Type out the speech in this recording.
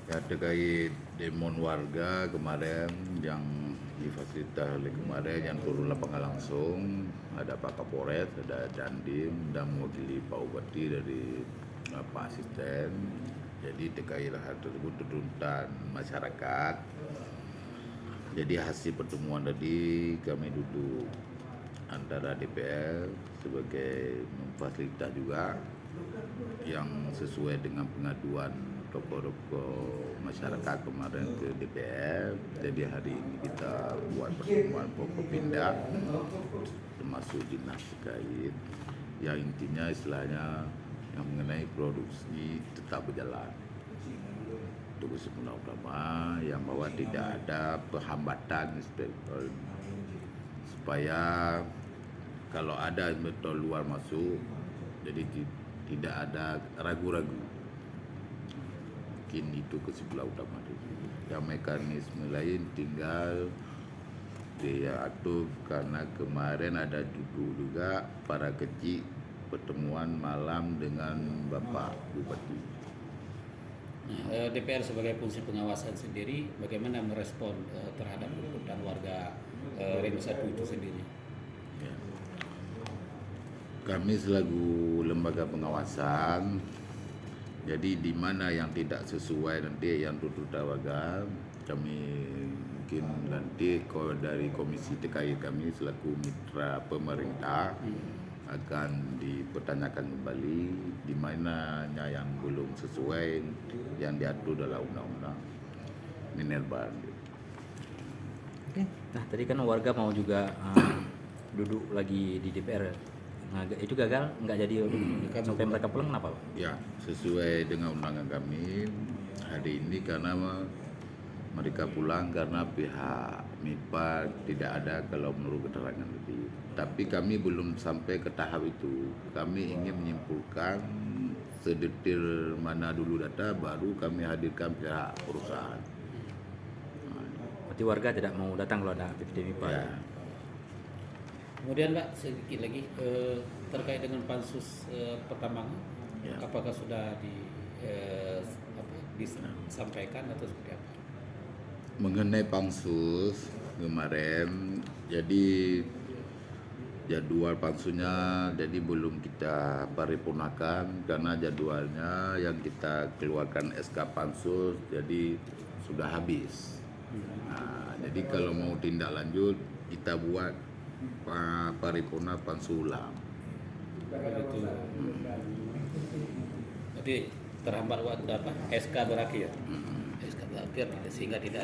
Ya, terkait demo warga kemarin yang difasilitasi oleh kemarin yang turun lapangan langsung, ada Pak Kapolres, ada Dandim dan mewakili Pak Bupati dari Pak Asisten. Jadi terkait hal tersebut tuntutan masyarakat. Jadi hasil pertemuan tadi kami duduk antara DPR sebagai memfasilitasi juga yang sesuai dengan pengaduan tokoh-tokoh masyarakat kemarin ke DPR. Jadi hari ini kita buat pertemuan Forkopimda termasuk dinas terkait yang intinya istilahnya yang mengenai produksi tetap berjalan. Itu kesimpulan utama yang bahwa tidak ada penghambatan supaya kalau ada investor luar masuk, jadi tidak ada ragu-ragu. Mungkin itu kesimpulan utama. Yang mekanisme lain tinggal diatur karena kemarin ada duduk juga para kecil pertemuan malam dengan Bapak Bupati. DPR sebagai fungsi pengawasan sendiri, bagaimana merespon terhadap tuntutan warga Ring 1 itu sendiri? Ya. Kami selaku lembaga pengawasan, jadi di mana yang tidak sesuai nanti yang tuntutan warga, kami mungkin nanti dari komisi terkait kami selaku mitra pemerintah akan dipertanyakan kembali di mananya yang belum sesuai yang diatur dalam undang-undang minerba. Oke. Nah, tadi kan warga mau juga duduk lagi di DPR. Nah, itu gagal, nggak jadi sampai mereka pulang, kenapa, Pak? Ya, sesuai dengan undangan kami hari ini karena mereka pulang karena pihak MIPA tidak ada kalau menurut keterangan lebih. Tapi kami belum sampai ke tahap itu. Kami ingin menyimpulkan sedetail mana dulu data, baru kami hadirkan pihak perusahaan. Berarti warga tidak mau datang kalau ada aktivitas MIPA. Ya. Kemudian Pak, sedikit lagi terkait dengan pansus pertambangan, Ya. apakah sudah disampaikan atau seperti apa? Mengenai pansus kemarin, jadi jadwal pansusnya jadi belum kita paripurnakan karena jadwalnya yang kita keluarkan SK pansus jadi sudah habis. Nah, jadi kalau mau tindak lanjut kita buat paripurna pansus ulang. Begitu. Jadi terhambat waktu apa? SK berakhir. SK berakhir sehingga tidak